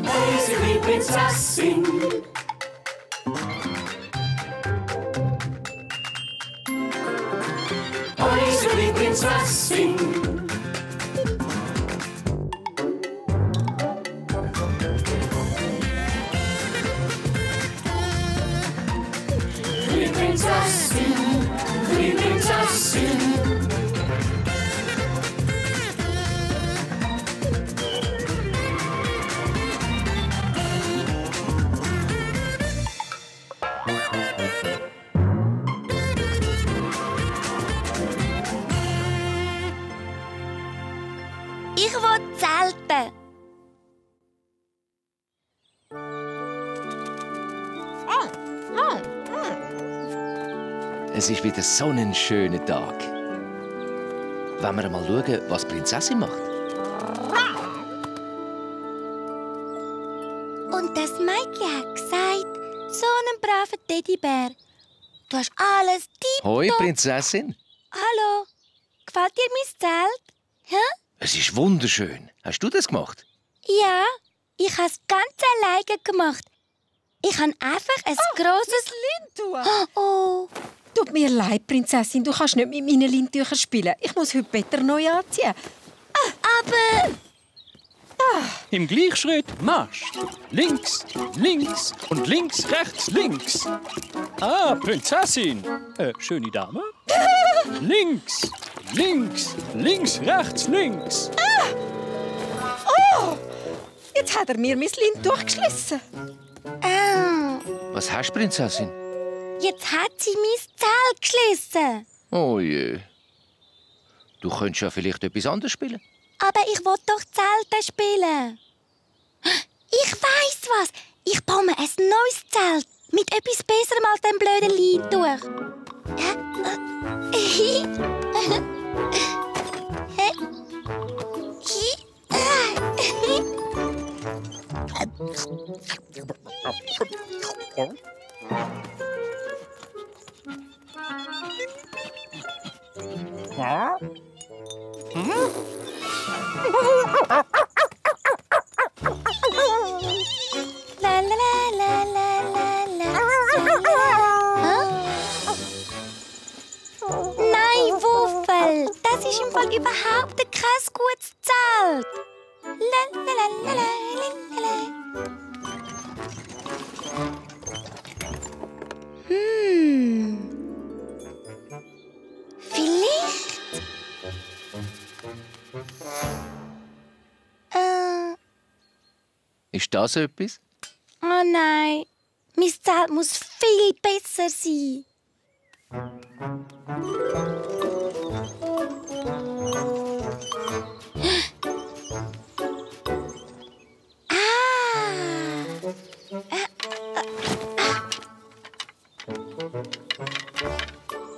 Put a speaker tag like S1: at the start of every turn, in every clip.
S1: Unsere Prinzessin. Unsere Prinzessin. Die Prinzessin, die Prinzessin.
S2: Ich will zelten.
S3: Es ist wieder so ein schöner Tag. Wollen wir mal schauen, was die Prinzessin macht?
S2: Und das Mädchen hat gesagt, so einen braven Teddybär. Du hast alles tipptopp.
S3: Hoi, Prinzessin.
S2: Hallo, gefällt dir mein Zelt? Hä?
S3: Es ist wunderschön. Hast du das gemacht?
S2: Ja, ich habe es ganz alleine gemacht. Ich habe einfach ein grosses
S4: Lindtuch.
S2: Oh.
S4: Tut mir leid, Prinzessin, du kannst nicht mit meinen Lindtüchern spielen. Ich muss heute Peter neu anziehen.
S2: Aber
S5: Im Gleichschritt Marsch. Links, links und links, rechts, links. Ah, Prinzessin. Schöne Dame. Links, links, links, rechts, links.
S4: Oh, jetzt hat er mir mein Lindtuch geschlissen.
S3: Was hast du, Prinzessin?
S2: jetzt hat sie mein Zelt geschlossen.
S3: Oh je. Du könntest ja vielleicht etwas anderes spielen.
S2: Aber ich will doch Zelte spielen. Ich weiss was. Ich baue mir ein neues Zelt. Mit etwas Besserem als dem blöden Leintuch. La la la la la la la. Nein, Wuffel, das ist im Fall überhaupt kein gutes Zelt. La la la la la la. Vielleicht.
S3: Ist das etwas?
S2: Oh nein, mein Zelt muss viel besser sein.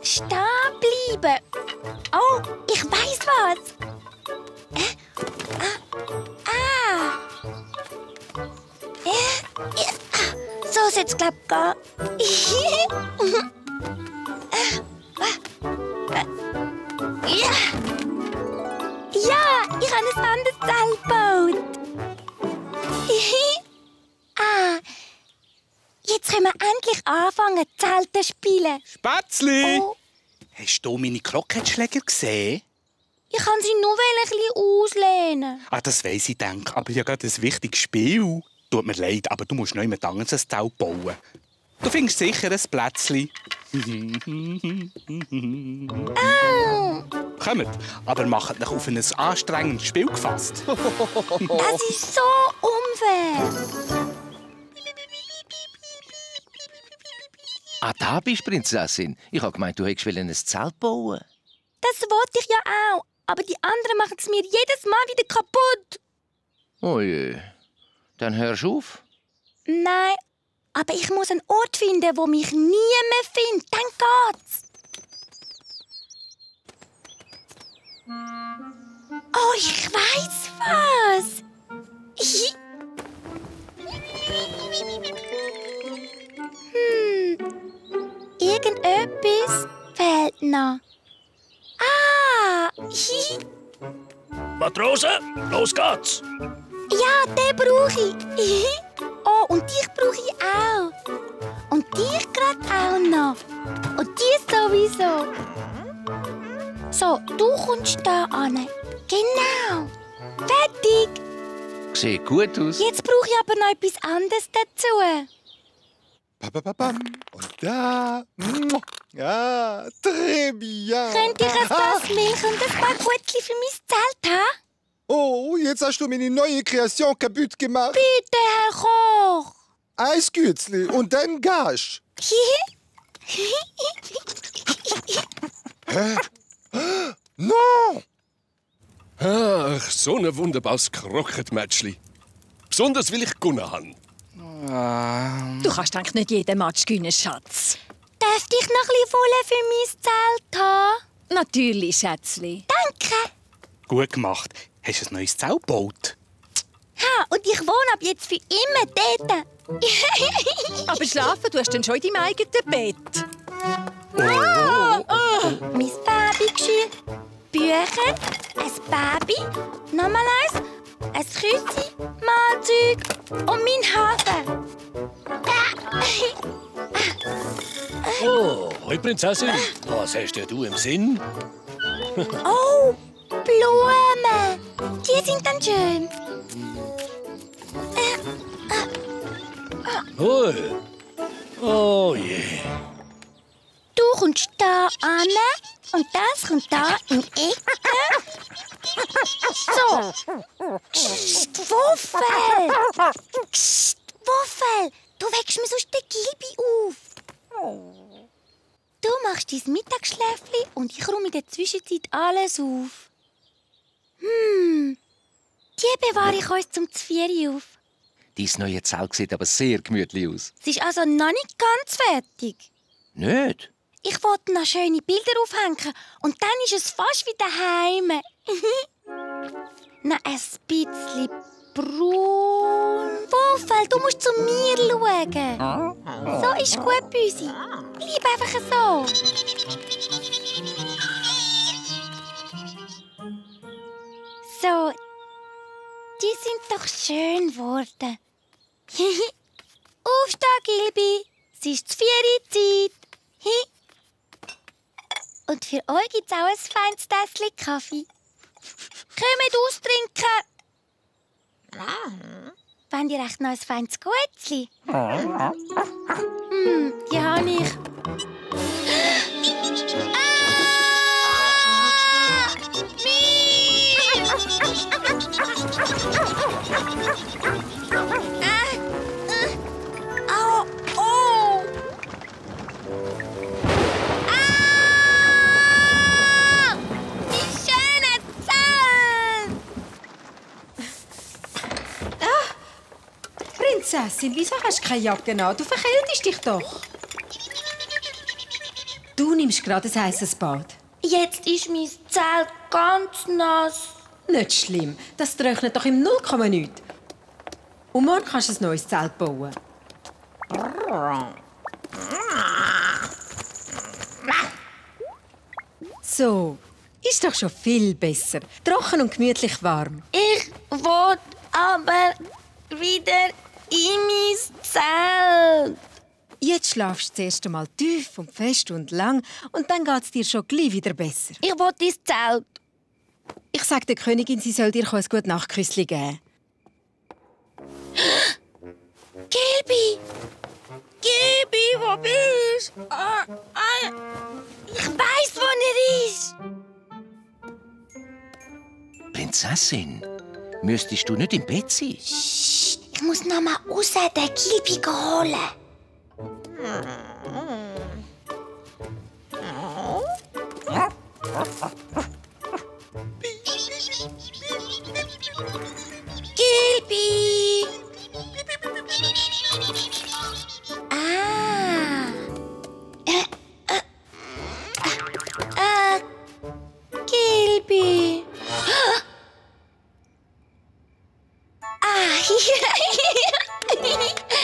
S2: Stehen bleiben. Oh, ich weiß was. So soll es, glaube ich, gehen. Ja, ich habe ein anderes Zelt gebaut. Jetzt können wir endlich anfangen, Zelte zu spielen.
S6: Spätzli!
S2: Oh.
S6: Hast du meine Krokettschläger gesehen?
S2: Ich kann sie nur ein bisschen auslehnen.
S6: Das weiss ich, denke. Aber ich habe gerade ein wichtiges Spiel. Tut mir leid, aber du musst noch jemand anderes ein Zelt bauen. Du findest sicher ein Plätzchen. Kommt, aber macht euch auf ein anstrengendes Spiel gefasst.
S2: Das ist so unfair.
S3: Da bist du, Prinzessin. Ich habe gemeint, du hättest ein Zelt bauen.
S2: Das wollte ich ja auch. Aber die anderen machen es mir jedes Mal wieder kaputt.
S3: Oh je. Dann hörst du auf.
S2: Nein, aber ich muss einen Ort finden, wo mich niemand findet. Dann geht's. Oh, ich weiß was. Irgendetwas fehlt noch.
S5: Matrose, los geht's!
S2: Ja, Ja, den brauche ich. Oh, und dich brauche ich auch. Und dich gerade auch noch. Und die sowieso. So, du kommst da an. Genau. Fertig.
S3: Sieht gut aus.
S2: Jetzt brauche ich aber noch etwas anderes dazu.
S7: Bababam. Und da. Ja, très bien.
S2: Könnte ich ein Glas Milch und ein paar Gutzli für mein Zelt haben?
S7: Oh, jetzt hast du meine neue Kreation kaputt gemacht.
S2: Bitte, Herr Koch.
S7: Eisgützli und dann Gasch. No!
S8: Ach, so ein wunderbares Krocketmätschli. Besonders weil ich gewonnen habe.
S4: Du kannst eigentlich nicht jeden Match gewinnen, Schatz.
S2: Dürfte ich noch ein bisschen Wolle für mein Zelt haben?
S4: Natürlich, Schätzli.
S2: Danke.
S6: Gut gemacht. Hast du ein neues Zelt gebaut?
S2: Ja, und ich wohne ab jetzt für immer dort.
S4: Aber schlafen, du hast dann schon in deinem eigenen Bett.
S2: Mein Babygeschirr, Bücher, ein Baby, nochmal eins, ein Küssi, Mahlzeug und mein Hafer.
S5: Oh, hoi Prinzessin. Was hast denn du im Sinn?
S2: Oh, Blumen. Die sind dann schön.
S5: Hoi. Oh je.
S2: Du kommst da an und das kommt da in die Ecke. So. Psst, Wuffel. Psst, Wuffel. Du weckst mir sonst den Gilbi auf. Du machst dein Mittagsschläfli und ich räume in der Zwischenzeit alles auf. Die bewahre ich uns zum Zvieri auf.
S3: Dein neue Zelt sieht aber sehr gemütlich aus.
S2: Es ist also noch nicht ganz fertig.
S3: Nicht?
S2: Ich wollte noch schöne Bilder aufhängen und dann ist es fast wie daheim. Noch ein bisschen braun. Wuffel, du musst zu mir schauen. So ist gut, Büsi. Bleib einfach so. So, die sind doch schön geworden. Aufstehen, Gilbi. Es ist die Zvieri-Zeit. Und für euch gibt es auch ein feines Tässchen Kaffee. Kommt austrinken. Wollt ihr echt noch ein feines Guetzli? Die habe ich.
S4: Prinzessin, wieso hast du keine Jacke an? Du verkältest dich doch. Du nimmst gerade ein heißes Bad.
S2: Jetzt ist mein Zelt ganz nass.
S4: Nicht schlimm, das trocknet doch im 0,9. Und morgen kannst du ein neues Zelt bauen. So, ist doch schon viel besser. Trocken und gemütlich warm.
S2: Ich will aber wieder in mein Zelt.
S4: Jetzt schlafst du zuerst einmal tief und fest und lang und dann geht es dir schon gleich wieder besser.
S2: Ich will ins Zelt.
S4: Ich sage der Königin, sie soll dir ein gutes Nachtküsschen geben.
S2: Gilbi! Gilbi, wo bist du? Ich weiss, wo er ist.
S3: Prinzessin, müsstest du nicht im Bett sein?
S2: Ich muss noch mal raus den Gilbi holen. Gilbi! Gilbi!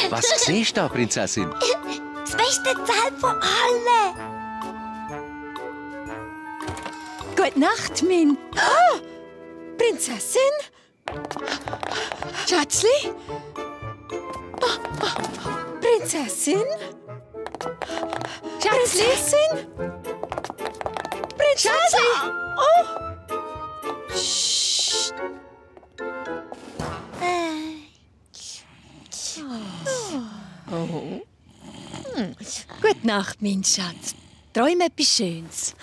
S3: Was siehst du da, Prinzessin?
S2: Das beste Zelt von allen!
S4: Gute Nacht, Min. Oh, Prinzessin?
S9: Schätzli?
S4: Prinzessin?
S9: Schätzli?
S4: Prinzessin?
S9: Gute Nacht, mein Schatz. Träum etwas Schönes.